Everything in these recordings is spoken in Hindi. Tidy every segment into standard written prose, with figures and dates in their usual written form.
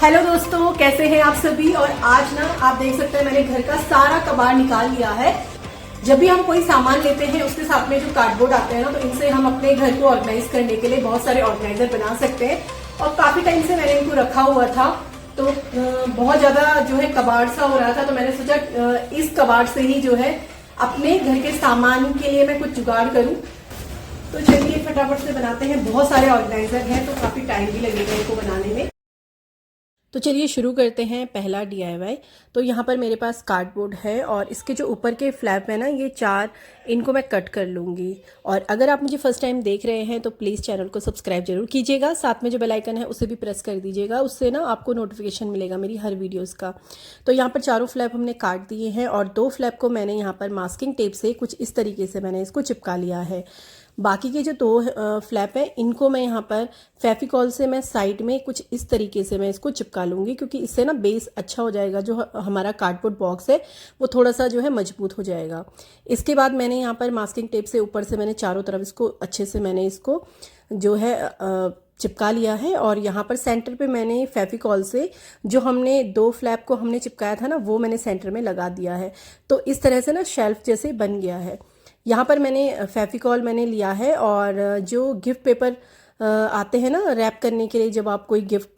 हेलो दोस्तों, कैसे हैं आप सभी। और आज ना आप देख सकते हैं मैंने घर का सारा कबाड़ निकाल लिया है। जब भी हम कोई सामान लेते हैं उसके साथ में जो कार्डबोर्ड आते हैं ना, तो इनसे हम अपने घर को ऑर्गेनाइज करने के लिए बहुत सारे ऑर्गेनाइजर बना सकते हैं। और काफी टाइम से मैंने इनको रखा हुआ था, तो बहुत ज्यादा जो है कबाड़ सा हो रहा था, तो मैंने सोचा इस कबाड़ से ही जो है अपने घर के सामान के लिए मैं कुछ जुगाड़ करूं। तो चलिए फटाफट से बनाते हैं। बहुत सारे ऑर्गेनाइजर हैं तो काफी टाइम भी लगेगा इनको बनाने में। तो चलिए शुरू करते हैं पहला डीआईवाई। तो यहाँ पर मेरे पास कार्डबोर्ड है और इसके जो ऊपर के फ्लैप है ना, ये 4, इनको मैं कट कर लूँगी। और अगर आप मुझे फर्स्ट टाइम देख रहे हैं तो प्लीज़ चैनल को सब्सक्राइब जरूर कीजिएगा, साथ में जो बेल आइकन है उसे भी प्रेस कर दीजिएगा, उससे ना आपको नोटिफिकेशन मिलेगा मेरी हर वीडियोज़ का। तो यहाँ पर चारों फ्लैप हमने काट दिए हैं और 2 फ्लैप को मैंने यहाँ पर मास्किंग टेप से कुछ इस तरीके से मैंने इसको चिपका लिया है। बाकी के जो 2 फ्लैप हैं इनको मैं यहाँ पर फेविकॉल से मैं साइड में कुछ इस तरीके से मैं इसको चिपका लूँगी, क्योंकि इससे ना बेस अच्छा हो जाएगा। जो हमारा कार्डबोर्ड बॉक्स है वो थोड़ा सा जो है मजबूत हो जाएगा। इसके बाद मैंने यहाँ पर मास्किंग टेप से ऊपर से मैंने चारों तरफ इसको अच्छे से मैंने इसको जो है चिपका लिया है। और यहाँ पर सेंटर पे मैंने फेविकॉल से जो हमने 2 फ्लैप को हमने चिपकाया था ना, वो मैंने सेंटर में लगा दिया है। तो इस तरह से ना शेल्फ जैसे बन गया है। यहाँ पर मैंने फेविकॉल मैंने लिया है और जो गिफ्ट पेपर आते हैं ना रैप करने के लिए, जब आप कोई गिफ्ट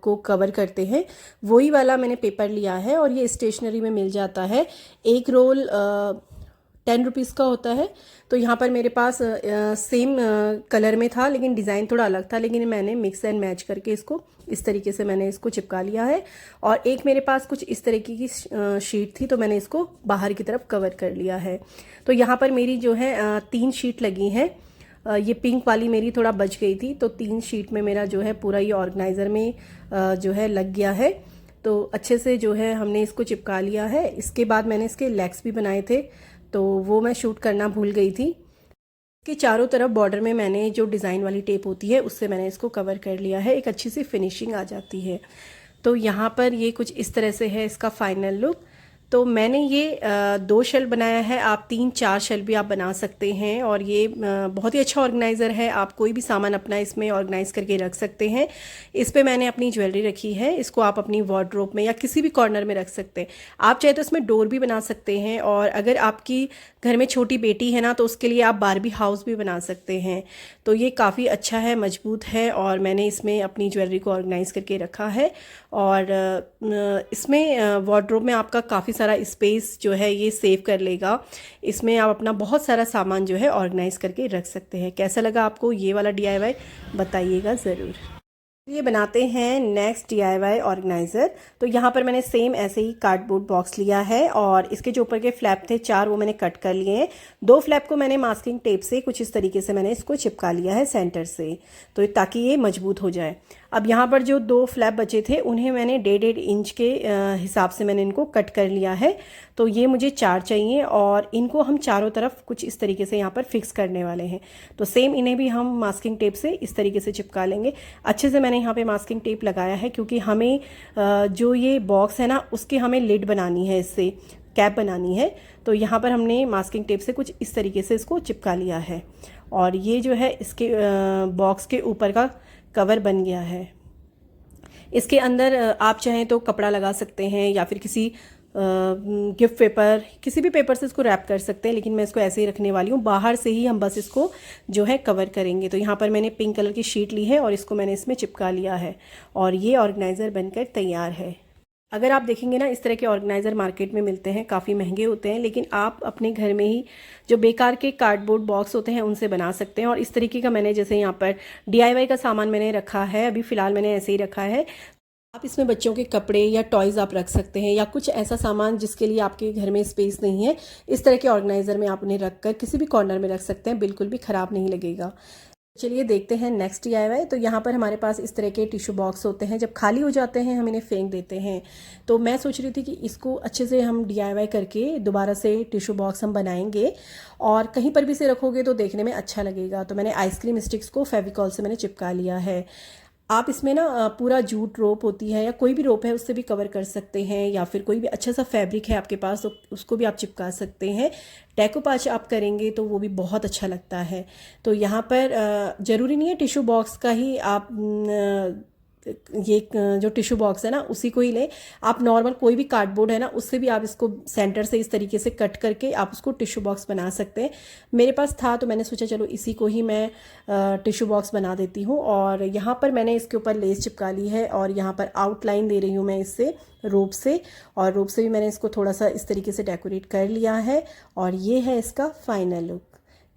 को कवर करते हैं, वही वाला मैंने पेपर लिया है। और ये स्टेशनरी में मिल जाता है। एक रोल 10 रुपीज़ का होता है। तो यहाँ पर मेरे पास सेम कलर में था, लेकिन डिज़ाइन थोड़ा अलग था, लेकिन मैंने मिक्स एंड मैच करके इसको इस तरीके से मैंने इसको चिपका लिया है। और एक मेरे पास कुछ इस तरीके की शीट थी, तो मैंने इसको बाहर की तरफ कवर कर लिया है। तो यहाँ पर मेरी जो है 3 शीट लगी हैं। ये पिंक वाली मेरी थोड़ा बच गई थी, तो 3 शीट में मेरा जो है पूरा ये ऑर्गेनाइज़र में जो है लग गया है। तो अच्छे से जो है हमने इसको चिपका लिया है। इसके बाद मैंने इसके लेग्स भी बनाए थे, तो वो मैं शूट करना भूल गई थी। कि चारों तरफ बॉर्डर में मैंने जो डिज़ाइन वाली टेप होती है उससे मैंने इसको कवर कर लिया है। एक अच्छी सी फिनिशिंग आ जाती है। तो यहाँ पर ये कुछ इस तरह से है इसका फाइनल लुक। तो मैंने ये 2 शेल बनाया है, आप 3-4 शेल भी आप बना सकते हैं। और ये बहुत ही अच्छा ऑर्गेनाइज़र है, आप कोई भी सामान अपना इसमें ऑर्गेनाइज करके रख सकते हैं। इस पे मैंने अपनी ज्वेलरी रखी है, इसको आप अपनी वार्डरोब में या किसी भी कॉर्नर में रख सकते हैं। आप चाहे तो इसमें डोर भी बना सकते हैं, और अगर आपकी घर में छोटी बेटी है ना, तो उसके लिए आप बारबी हाउस भी बना सकते हैं। तो ये काफ़ी अच्छा है, मजबूत है, और मैंने इसमें अपनी ज्वेलरी को ऑर्गेनाइज करके रखा है। और इसमें वार्डरोब में आपका काफ़ी सारा स्पेस जो है ये सेव कर लेगा। इसमें आप अपना बहुत सारा सामान जो है ऑर्गेनाइज करके रख सकते हैं। कैसा लगा आपको ये वाला डीआईवाई, बताइएगा ज़रूर। ये बनाते हैं नेक्स्ट डीआईवाई ऑर्गेनाइज़र। तो यहाँ पर मैंने सेम ऐसे ही कार्डबोर्ड बॉक्स लिया है और इसके जो ऊपर के फ्लैप थे 4, वो मैंने कट कर लिए हैं। 2 फ्लैप को मैंने मास्किंग टेप से कुछ इस तरीके से मैंने इसको चिपका लिया है सेंटर से, तो ताकि ये मजबूत हो जाए। अब यहाँ पर जो 2 फ्लैप बचे थे उन्हें मैंने 1.5 इंच के हिसाब से मैंने इनको कट कर लिया है। तो ये मुझे 4 चाहिए और इनको हम चारों तरफ कुछ इस तरीके से यहाँ पर फिक्स करने वाले हैं। तो सेम इन्हें भी हम मास्किंग टेप से इस तरीके से चिपका लेंगे। अच्छे से मैंने यहाँ पे मास्किंग टेप लगाया है, क्योंकि हमें जो ये बॉक्स है ना उसकी हमें लिड बनानी है, इससे कैप बनानी है। तो यहाँ पर हमने मास्किंग टेप से कुछ इस तरीके से इसको चिपका लिया है। और ये जो है इसके बॉक्स के ऊपर का कवर बन गया है। इसके अंदर आप चाहें तो कपड़ा लगा सकते हैं, या फिर किसी गिफ्ट पेपर, किसी भी पेपर से इसको रैप कर सकते हैं, लेकिन मैं इसको ऐसे ही रखने वाली हूँ। बाहर से ही हम बस इसको जो है कवर करेंगे। तो यहाँ पर मैंने पिंक कलर की शीट ली है और इसको मैंने इसमें चिपका लिया है, और ये ऑर्गेनाइज़र बनकर तैयार है। अगर आप देखेंगे ना, इस तरह के ऑर्गेनाइज़र मार्केट में मिलते हैं, काफ़ी महंगे होते हैं, लेकिन आप अपने घर में ही जो बेकार के कार्डबोर्ड बॉक्स होते हैं उनसे बना सकते हैं। और इस तरीके का मैंने जैसे यहाँ पर डीआईवाई का सामान मैंने रखा है, अभी फ़िलहाल मैंने ऐसे ही रखा है। आप इसमें बच्चों के कपड़े या टॉयज़ आप रख सकते हैं, या कुछ ऐसा सामान जिसके लिए आपके घर में स्पेस नहीं है, इस तरह के ऑर्गेनाइज़र में आप उन्हें रख कर किसी भी कॉर्नर में रख सकते हैं, बिल्कुल भी ख़राब नहीं लगेगा। चलिए देखते हैं नेक्स्ट डीआईवाई। तो यहाँ पर हमारे पास इस तरह के टिश्यू बॉक्स होते हैं, जब खाली हो जाते हैं हम इन्हें फेंक देते हैं। तो मैं सोच रही थी कि इसको अच्छे से हम डीआईवाई करके दोबारा से टिश्यू बॉक्स हम बनाएंगे, और कहीं पर भी इसे रखोगे तो देखने में अच्छा लगेगा। तो मैंने आइसक्रीम स्टिक्स को फेविकॉल से मैंने चिपका लिया है। आप इसमें ना पूरा जूट रोप होती है, या कोई भी रोप है उससे भी कवर कर सकते हैं, या फिर कोई भी अच्छा सा फैब्रिक है आपके पास तो उसको भी आप चिपका सकते हैं। डेकोपाच आप करेंगे तो वो भी बहुत अच्छा लगता है। तो यहाँ पर ज़रूरी नहीं है टिश्यू बॉक्स का ही आप ये जो टिश्यू बॉक्स है ना उसी को ही लें। आप नॉर्मल कोई भी कार्डबोर्ड है ना उससे भी आप इसको सेंटर से इस तरीके से कट करके आप उसको टिश्यू बॉक्स बना सकते हैं। मेरे पास था तो मैंने सोचा चलो इसी को ही मैं टिश्यू बॉक्स बना देती हूँ। और यहाँ पर मैंने इसके ऊपर लेस चिपका ली है और यहाँ पर आउटलाइन दे रही हूँ मैं इससे रोप से, और रोप से भी मैंने इसको थोड़ा सा इस तरीके से डेकोरेट कर लिया है। और ये है इसका फाइनल लुक।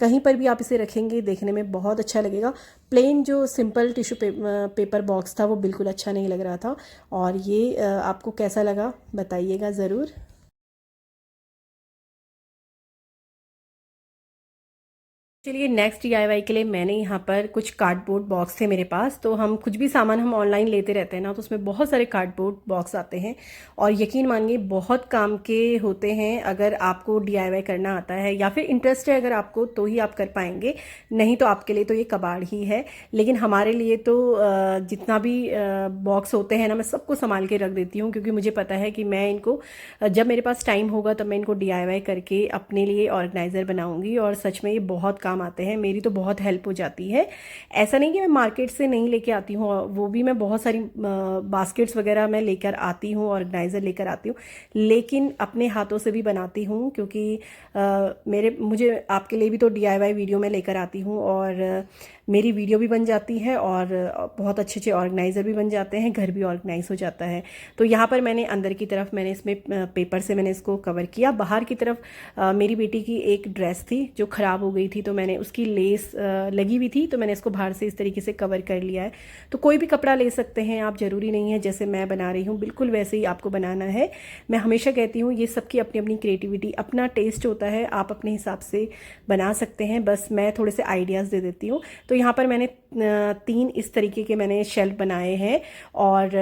कहीं पर भी आप इसे रखेंगे देखने में बहुत अच्छा लगेगा। प्लेन जो सिंपल टिश्यू पेपर बॉक्स था वो बिल्कुल अच्छा नहीं लग रहा था। और ये आपको कैसा लगा बताइएगा ज़रूर। चलिए नेक्स्ट DIY के लिए मैंने यहाँ पर कुछ कार्डबोर्ड बॉक्स थे मेरे पास। तो हम कुछ भी सामान हम ऑनलाइन लेते रहते हैं ना तो उसमें बहुत सारे कार्डबोर्ड बॉक्स आते हैं और यकीन मानिए बहुत काम के होते हैं। अगर आपको DIY करना आता है या फिर इंटरेस्ट है अगर आपको तो ही आप कर पाएंगे, नहीं तो आपके लिए तो ये कबाड़ ही है। लेकिन हमारे लिए तो जितना भी बॉक्स होते हैं ना मैं सबको संभाल के रख देती हूँ, क्योंकि मुझे पता है कि मैं इनको जब मेरे पास टाइम होगा तब मैं इनको DIY करके अपने लिए ऑर्गेनाइज़र बनाऊँगी। और सच में ये बहुत काम आते हैं, मेरी तो बहुत हेल्प हो जाती है। ऐसा नहीं कि मैं मार्केट से नहीं लेके आती हूँ, वो भी मैं बहुत सारी बास्केट्स वगैरह मैं लेकर आती हूँ, ऑर्गेनाइज़र लेकर आती हूँ, लेकिन अपने हाथों से भी बनाती हूँ। क्योंकि मुझे आपके लिए भी तो DIY वीडियो में लेकर आती हूँ और मेरी वीडियो भी बन जाती है और बहुत अच्छे अच्छे ऑर्गेनाइज़र भी बन जाते हैं, घर भी ऑर्गेनाइज हो जाता है। तो यहाँ पर मैंने अंदर की तरफ मैंने इसमें पेपर से मैंने इसको कवर किया। बाहर की तरफ मेरी बेटी की एक ड्रेस थी जो ख़राब हो गई थी, तो मैंने उसकी लेस लगी हुई थी तो मैंने इसको बाहर से इस तरीके से कवर कर लिया है। तो कोई भी कपड़ा ले सकते हैं आप, ज़रूरी नहीं है जैसे मैं बना रही हूँ बिल्कुल वैसे ही आपको बनाना है। मैं हमेशा कहती हूँ ये सबकी अपनी अपनी क्रिएटिविटी, अपना टेस्ट होता है, आप अपने हिसाब से बना सकते हैं, बस मैं थोड़े से आइडियाज़ दे देती हूँ। तो यहाँ पर मैंने 3 इस तरीके के मैंने शेल्फ बनाए हैं और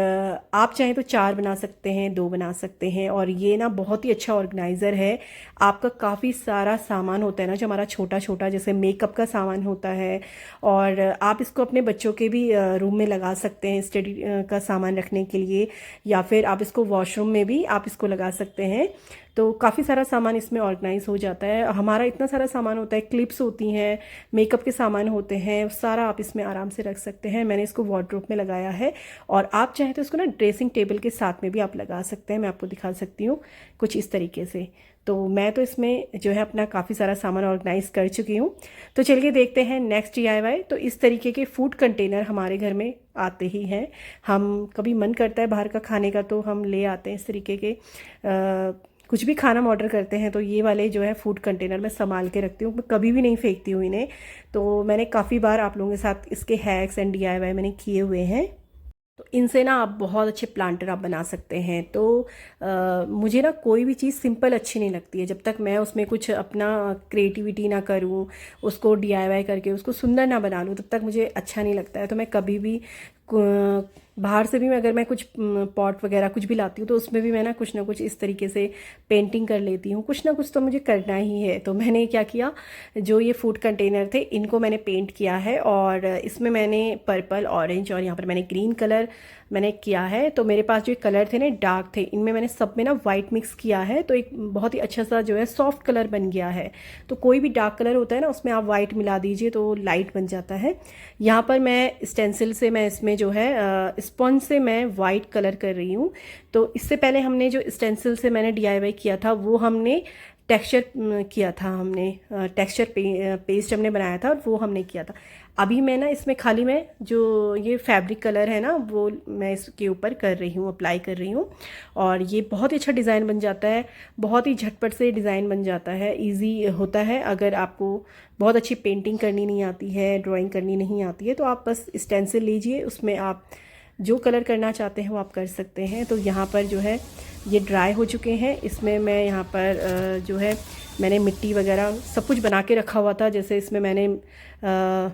आप चाहें तो 4 बना सकते हैं, 2 बना सकते हैं। और ये ना बहुत ही अच्छा ऑर्गेनाइज़र है। आपका काफ़ी सारा सामान होता है ना जो हमारा छोटा छोटा, जैसे मेकअप का सामान होता है, और आप इसको अपने बच्चों के भी रूम में लगा सकते हैं स्टडी का सामान रखने के लिए, या फिर आप इसको वॉशरूम में भी आप इसको लगा सकते हैं। तो काफ़ी सारा सामान इसमें ऑर्गेनाइज हो जाता है। हमारा इतना सारा सामान होता है, क्लिप्स होती हैं, मेकअप के सामान होते हैं, सारा आप इसमें आराम से रख सकते हैं। मैंने इसको वार्डरोब में लगाया है और आप चाहें तो इसको ना ड्रेसिंग टेबल के साथ में भी आप लगा सकते हैं। मैं आपको दिखा सकती हूँ कुछ इस तरीके से। तो मैं तो इसमें जो है अपना काफ़ी सारा सामान ऑर्गेनाइज कर चुकी हूँ। तो चलिए देखते हैं नेक्स्ट DIY। तो इस तरीके के फूड कंटेनर हमारे घर में आते ही हैं। हम कभी मन करता है बाहर का खाने का तो हम ले आते हैं इस तरीके के कुछ भी खाना हम ऑर्डर करते हैं। तो ये वाले जो है फूड कंटेनर मैं संभाल के रखती हूँ, मैं कभी भी नहीं फेंकती हूँ इन्हें। तो मैंने काफ़ी बार आप लोगों के साथ इसके हैक्स एंड DIY मैंने किए हुए हैं। तो इनसे ना आप बहुत अच्छे प्लांटर आप बना सकते हैं। तो मुझे ना कोई भी चीज़ सिंपल अच्छी नहीं लगती है जब तक मैं उसमें कुछ अपना क्रिएटिविटी ना करूँ, उसको DIY करके उसको सुंदर ना बना लूँ, तब तक मुझे अच्छा नहीं लगता है। तो मैं कभी भी बाहर से भी अगर मैं कुछ पॉट वगैरह कुछ भी लाती हूँ तो उसमें भी मैं ना कुछ इस तरीके से पेंटिंग कर लेती हूँ। कुछ ना कुछ तो मुझे करना ही है। तो मैंने क्या किया, जो ये फूड कंटेनर थे इनको मैंने पेंट किया है और इसमें मैंने पर्पल, ऑरेंज और यहाँ पर मैंने ग्रीन कलर मैंने किया है। तो मेरे पास जो कलर थे ना डार्क थे, इनमें मैंने सब में ना वाइट मिक्स किया है, तो एक बहुत ही अच्छा सा जो है सॉफ्ट कलर बन गया है। तो कोई भी डार्क कलर होता है ना उसमें आप वाइट मिला दीजिए तो लाइट बन जाता है। यहाँ पर मैं स्टेंसिल से मैं इसमें जो है स्पंज से मैं वाइट कलर कर रही हूँ। तो इससे पहले हमने जो स्टेंसिल से मैंने DIY किया था वो हमने टेक्सचर किया था, हमने टेक्सचर पेस्ट हमने बनाया था और वो हमने किया था। अभी मैं ना इसमें खाली मैं जो ये फैब्रिक कलर है ना वो मैं इसके ऊपर कर रही हूँ, अप्लाई कर रही हूँ। और ये बहुत ही अच्छा डिज़ाइन बन जाता है, बहुत ही झटपट से डिज़ाइन बन जाता है, इजी होता है। अगर आपको बहुत अच्छी पेंटिंग करनी नहीं आती है, ड्राइंग करनी नहीं आती है, तो आप बस स्टेंसिल लीजिए, उसमें आप जो कलर करना चाहते हैं वो आप कर सकते हैं। तो यहाँ पर जो है ये ड्राई हो चुके हैं। इसमें मैं यहाँ पर जो है मैंने मिट्टी वगैरह सब कुछ बना के रखा हुआ था। जैसे इसमें मैंने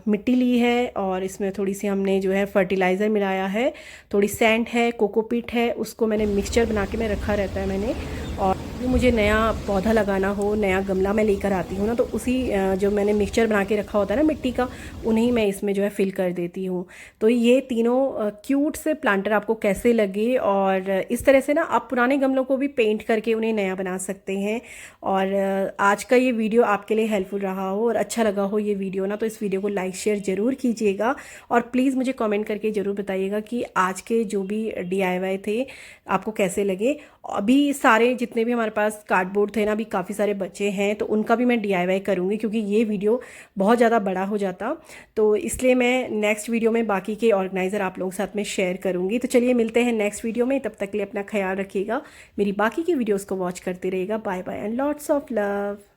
मिट्टी ली है और इसमें थोड़ी सी हमने जो है फर्टिलाइज़र मिलाया है, थोड़ी सैंड है, कोकोपीट है, उसको मैंने मिक्सचर बना के मैं रखा रहता है मैंने। और मुझे नया पौधा लगाना हो, नया गमला मैं लेकर आती हूँ ना, तो उसी जो मैंने मिक्सचर बना के रखा होता है ना मिट्टी का, उन्हें मैं इसमें जो है फिल कर देती हूँ। तो ये तीनों क्यूट से प्लांटर आपको कैसे लगे, और इस तरह से ना आप पुराने गमलों को भी पेंट करके उन्हें नया बना सकते हैं। और आज का ये वीडियो आपके लिए हेल्पफुल रहा हो और अच्छा लगा हो ये वीडियो ना, तो इस वीडियो को लाइक शेयर ज़रूर कीजिएगा। और प्लीज़ मुझे कमेंट करके ज़रूर बताइएगा कि आज के जो भी DIY थे आपको कैसे लगे। अभी सारे जितने भी हमारे पास कार्डबोर्ड थे ना, अभी काफ़ी सारे बचे हैं, तो उनका भी मैं DIY करूँगी, क्योंकि ये वीडियो बहुत ज़्यादा बड़ा हो जाता, तो इसलिए मैं नेक्स्ट वीडियो में बाकी के ऑर्गेनाइज़र आप लोगों के साथ में शेयर करूँगी। तो चलिए मिलते हैं नेक्स्ट वीडियो में, तब तक के लिए अपना ख्याल रखिएगा, मेरी बाकी की वीडियोज़ को वॉच करते रहिएगा। Bye bye and lots of love.